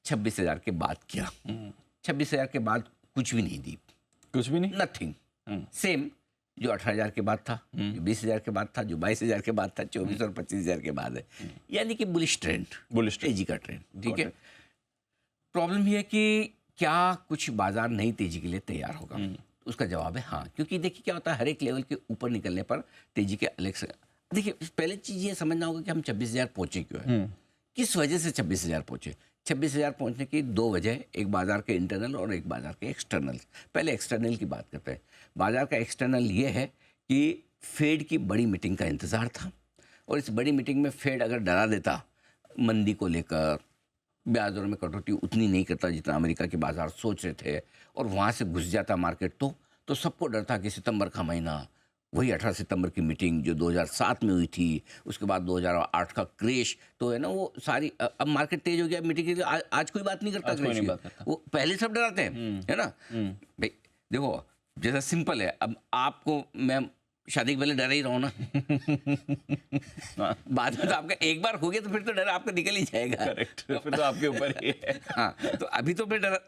26,000 के बाद किया। 26,000 के बाद कुछ भी नहीं दी, कुछ भी नहीं, नथिंग, सेम जो 18,000 के बाद था, जो 20,000 के बाद था, जो 22,000 के बाद था, 24 और 25,000 के बाद है। यानी कि बुलिश ट्रेंड, तेजी का ट्रेंड। ठीक है, प्रॉब्लम ये है कि क्या कुछ बाजार नई तेजी के लिए तैयार होगा? उसका जवाब है हाँ, क्योंकि देखिए क्या होता है, हर एक लेवल के ऊपर निकलने पर तेजी के अलग से, देखिए पहले चीज ये समझना होगा कि हम 26,000 पहुंचे क्यों है, किस वजह से 26,000 पहुंचे। 26,000 पहुंचने की दो वजह, एक बाजार के इंटरनल और एक बाजार के एक्सटर्नल। पहले एक्सटर्नल की बात करते हैं। बाजार का एक्सटर्नल ये है कि फेड की बड़ी मीटिंग का इंतजार था, और इस बड़ी मीटिंग में फेड अगर डरा देता मंदी को लेकर, ब्याज दरों में कटौती उतनी नहीं करता जितना अमेरिका के बाजार सोच रहे थे, और वहाँ से घुस जाता मार्केट, तो सबको डर था कि सितंबर का महीना, वही 18 सितंबर की मीटिंग जो 2007 में हुई थी, उसके बाद 2008 का क्रेश, तो है ना वो सारी, अब मार्केट तेज हो गया मीटिंग के, आज कोई बात नहीं करता, वो पहले सब डराते हैं, है ना भाई। देखो जैसा सिंपल है, अब आपको मैं शादी के पहले डर ही रहा हूँ ना, बाद में तो आपका एक बार हो गया तो फिर तो डर आपका निकल ही जाएगा। करेक्ट, फिर तो आपके ऊपर ही है। हाँ, तो अभी तो फिर डर,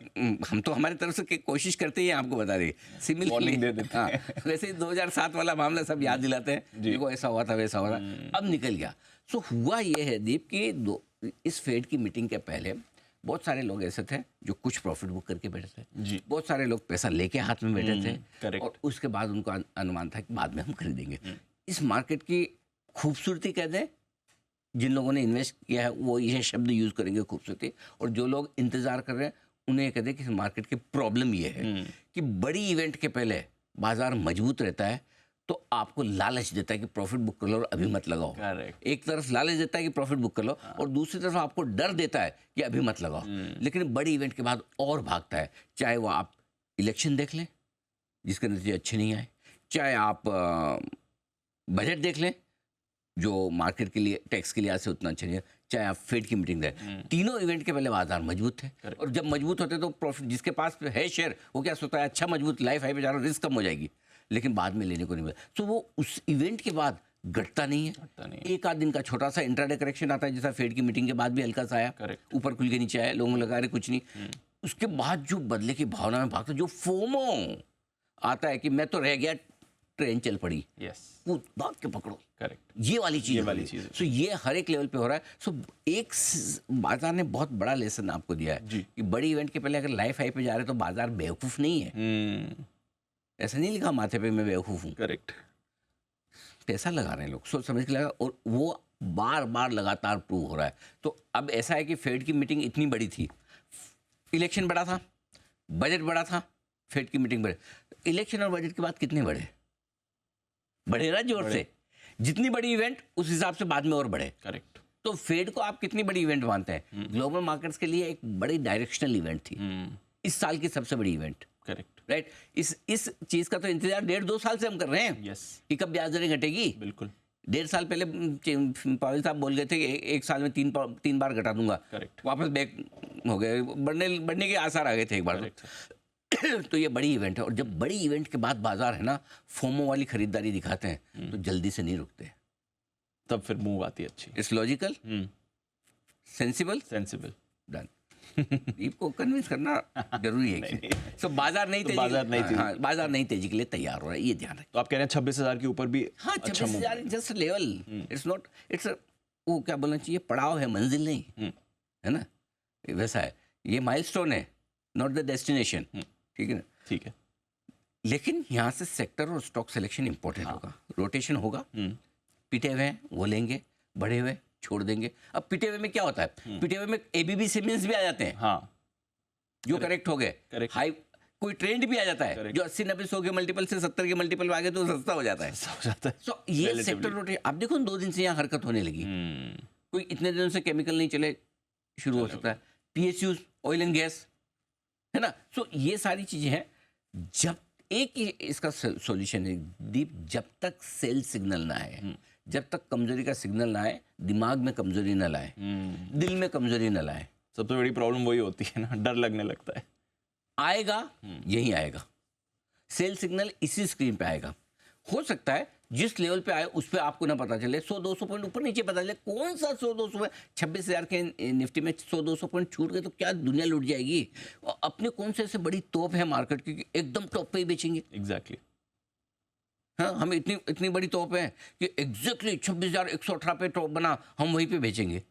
हम तो हमारी तरफ से कोशिश करते ही हैं आपको बता दें, सिमिलरली। हाँ, वैसे ही 2007 वाला मामला सब याद दिलाते हैं, देखो ऐसा हुआ था वैसा हुआ था, अब निकल गया। सो हुआ ये है दीप कि इस फेड की मीटिंग के पहले बहुत सारे लोग ऐसे थे जो कुछ प्रॉफिट बुक करके बैठे थे जी। बहुत सारे लोग पैसा लेके हाथ में बैठे थे, और उसके बाद उनका अनुमान था कि बाद में हम खरीदेंगे। इस मार्केट की खूबसूरती कह दें, जिन लोगों ने इन्वेस्ट किया है वो ये शब्द यूज करेंगे, खूबसूरती, और जो लोग इंतजार कर रहे हैं उन्हें कह दें कि मार्केट की प्रॉब्लम ये है कि बड़ी इवेंट के पहले बाजार मजबूत रहता है, तो आपको लालच देता है कि प्रॉफिट बुक कर लो और अभी मत लगाओ। एक तरफ लालच देता है कि प्रॉफिट बुक कर लो, और दूसरी तरफ आपको डर देता है कि अभी मत लगाओ। लेकिन बड़ी इवेंट के बाद और भागता है, चाहे वो आप इलेक्शन देख लें जिसके नतीजे अच्छे नहीं आए, चाहे आप बजट देख लें जो मार्केट के लिए, टैक्स के लिए आज से उतना अच्छा नहीं है, चाहे आप फेड की मीटिंग दें, तीनों इवेंट के पहले बाजार मजबूत थे, और जब मजबूत होते तो प्रॉफिट, जिसके पास है शेयर वो क्या सोचता है, अच्छा मजबूत लाइफ हाई पे जा रहा, रिस्क कम हो जाएगी, लेकिन बाद में लेने को नहीं मिला, तो वो उस इवेंट के बाद घटता नहीं है। एक आध दिन का छोटा सा इंट्राडे करेक्शन आता है, जैसा फेड की मीटिंग के बाद भी हल्का सा आया, ऊपर खुल के नीचे आया, लोगों को लगा रहे कुछ नहीं, उसके बाद जो बदले की भावना में भागता, जो फोमो आता है कि मैं तो रह गया, ट्रेन चल पड़ी, कूद भाग के पकड़ो, करेक्ट, ये वाली चीज। सो ये हर एक लेवल पे हो रहा है। सो एक बाजार ने बहुत बड़ा लेसन आपको दिया है कि बड़ी इवेंट के पहले अगर लाइफ हाई पे जा रहे तो बाजार बेवकूफ नहीं है। ऐसा नहीं लिखा माथे पे मैं बेवकूफ हूँ, करेक्ट, पैसा लगा रहे हैं लोग, सोच समझ के लगा, और वो बार बार लगातार प्रूव हो रहा है। तो अब ऐसा है कि फेड की मीटिंग इतनी बड़ी थी, इलेक्शन बड़ा था, बजट बड़ा था, फेड की मीटिंग बड़े, इलेक्शन और बजट के बाद कितने बढ़े ना जोर से, जितनी बड़ी इवेंट उस हिसाब से बाद में और बढ़े, करेक्ट। तो फेड को आप कितनी बड़ी इवेंट मानते हैं? ग्लोबल मार्केट्स के लिए एक बड़ी डायरेक्शनल इवेंट थी, इस साल की सबसे बड़ी इवेंट, करेक्ट, राइट। इस चीज का तो इंतजार 1.5-2 साल से हम कर रहे हैं कि कब ब्याज दरें घटेगी। बिल्कुल, 1.5 साल पहले पावेल साहब बोल गए थे कि एक साल में तीन बार घटा दूंगा, करेक्ट, वापस बैक हो गए, बढ़ने के आसार आ गए थे एक बार। तो ये बड़ी इवेंट है, और जब बड़ी इवेंट के बाद बाजार है ना फोमो वाली खरीदारी दिखाते हैं, तो जल्दी से नहीं रुकते, तब फिर मूव आती है अच्छी। It's logical, sensible, done. को कन्विंस करना जरूरी है। सो बाजार नई तेजी के लिए तैयार हो रहा है, ये ध्यान रखें। तो आप कह रहे हैं 26,000 के ऊपर भी? हाँ, 26,000 just level, it's not, it's वो क्या बोलना चाहिए, पड़ाव है, मंजिल नहीं है ना, वैसा है, ये माइलस्टोन है, नॉट द डेस्टिनेशन। ठीक है ना, ठीक है। लेकिन यहाँ से सेक्टर और स्टॉक सिलेक्शन इंपॉर्टेंट होगा, रोटेशन होगा, पिटे हुए हैं वो लेंगे, बढ़े हुए छोड़ देंगे। अब पिटे हुए में क्या होता है, पिटे हुए में एबीबी सिमेंस भी आ जाते हैं, हाँ, जो करेक्ट हो गए, हाई कोई ट्रेंड भी आ जाता है, जो 80-90-100 के मल्टीपल से 70 के मल्टीपल में आ गए तो सस्ता हो जाता है। सो ये सेक्टर रोटेशन, आप देखो 2 दिन से यहाँ हरकत होने लगी, कोई इतने दिनों से केमिकल नहीं चले, शुरू हो सकता है, PSUs, ऑयल एंड गैस, है ना। सो ये सारी चीजें हैं। जब एक ही इसका सॉल्यूशन है दीप, जब तक सेल सिग्नल ना आए, जब तक कमजोरी का सिग्नल ना आए, दिमाग में कमजोरी ना लाए, दिल में कमजोरी ना लाए। सबसे बड़ी प्रॉब्लम वही होती है ना, डर लगने लगता है। आएगा, यही आएगा, सेल सिग्नल इसी स्क्रीन पे आएगा। हो सकता है जिस लेवल पे आए उस पे आपको ना पता चले, 100-200 पॉइंट ऊपर नीचे पता चले, कौन सा 100-200 है, 26,000 के निफ्टी में 100-200 पॉइंट छूट गए तो क्या दुनिया लुट जाएगी। और अपने कौन से ऐसे बड़ी तोप है मार्केट की कि एकदम टॉप पे ही बेचेंगे। एग्जैक्टली। हाँ, हमें इतनी बड़ी तोप है कि एग्जैक्टली 26,118 पे टॉप बना, हम वहीं पे बेचेंगे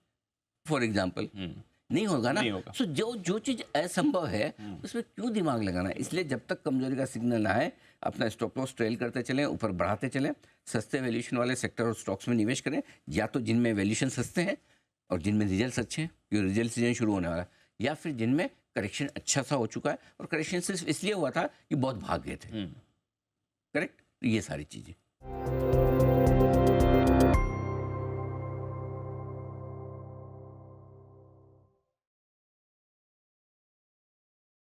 फॉर एग्जाम्पल। नहीं होगा ना। नहीं होगा। सो जो चीज़ असंभव है उसमें क्यों दिमाग लगाना है। इसलिए जब तक कमजोरी का सिग्नल आए अपना स्टॉप लॉस ट्रेल करते चलें, ऊपर बढ़ाते चलें, सस्ते वैल्यूएशन वाले सेक्टर और स्टॉक्स में निवेश करें, या तो जिनमें वैल्यूएशन सस्ते हैं और जिनमें रिजल्ट अच्छे हैं क्योंकि रिजल्ट सीजन शुरू होने वाला है, या फिर जिनमें करेक्शन अच्छा सा हो चुका है और करेक्शन सिर्फ इसलिए हुआ था कि बहुत भाग गए थे। करेक्ट, ये सारी चीज़ें।